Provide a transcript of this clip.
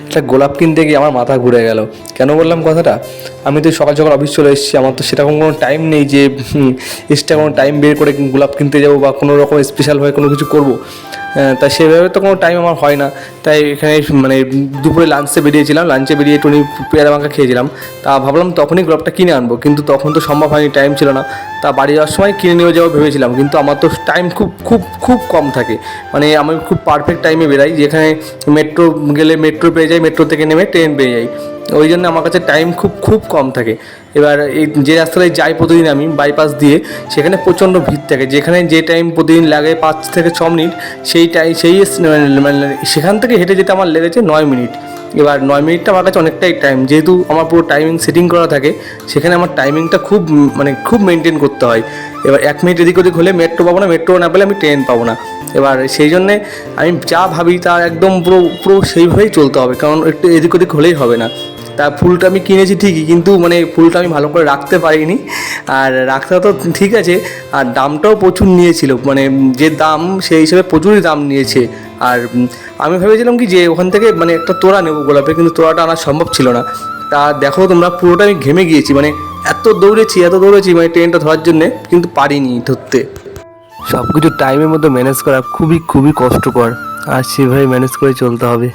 একটা গোলাপ কিনতে গিয়ে আমার মাথা ঘুরে গেল। কেন বললাম কথাটা, আমি তো সকাল সকাল অফিস চলে এসেছি, আমার তো সেরকম কোনো টাইম নেই যে এক্সট্রা কোনো টাইম বের করে গোলাপ কিনতে যাবো বা কোনো রকম স্পেশালভাবে কোনো কিছু করবো। তাই সেভাবে তো কোনো টাইম আমার হয় না। তাই এখানে মানে দুপুরে লাঞ্চে বেরিয়েছিলাম, লাঞ্চে বেরিয়ে একটু পেয়ারা মাখা খেয়েছিলাম। তা ভাবলাম তখনই গোলাপটা কিনে আনবো, কিন্তু তখন তো সম্ভব হয়নি, টাইম ছিল না। তা বাড়ি যাওয়ার সময় কিনে নিয়ে যাবো ভেবেছিলাম, কিন্তু আমার তো টাইম খুব খুব খুব কম থাকে। মানে আমি খুব পারফেক্ট টাইমে বেরাই, যেখানে মেট্রো গেলে মেট্রো পেয়ে যাই, মেট্রো থেকে নেমে ট্রেন পেয়ে যাই। ওই জন্য আমার কাছে টাইম খুব খুব কম থাকে। এবার এই যে রাস্তায় যাই প্রতিদিন আমি বাইপাস দিয়ে, সেখানে প্রচণ্ড ভিড় থাকে। যেখানে যে টাইম প্রতিদিন লাগে 5 থেকে 6 মিনিট, সেই টাইম মানে সেখান থেকে হেঁটে যেতে আমার লেগেছে 9 মিনিট। এবার 9 মিনিটটা আমার কাছে অনেকটাই টাইম, যেহেতু আমার পুরো টাইমিং সেটিং করা থাকে, সেখানে আমার টাইমিংটা খুব মানে খুব মেনটেন করতে হয়। এবার 1 মিনিট এদিক ওদিক হলে মেট্রো পাবো না, মেট্রো না পেলে আমি ট্রেন পাবো না। এবার সেই জন্যে আমি যা ভাবি তা একদম পুরো পুরো সেইভাবেই চলতে হবে, কারণ একটু এদিক ওদিক হলেই হবে না। তা ফুলটা আমি কিনেছি ঠিকই, কিন্তু মানে ফুলটা আমি ভালো করে রাখতে পারিনি। আর রাখতে তো ঠিক আছে, আর দামটাও প্রচুর নিয়েছিল, মানে যে দাম সেই হিসেবে প্রচুরই দাম নিয়েছে। আর আমি ভেবেছিলাম কি যে ওখান থেকে মানে একটা তোড়া নেবো গোলাপে, কিন্তু তোড়াটা আনা সম্ভব ছিল না। তা দেখো তোমরা, পুরোটা আমি ঘেমে গিয়েছি, মানে এত দৌড়েছি মানে ট্রেনটা ধরার জন্যে, কিন্তু পারিনি ধরতে। সব কিছু টাইমের মধ্যে ম্যানেজ করা খুবই খুবই কষ্টকর, আর সেভাবে ম্যানেজ করে চলতে হবে।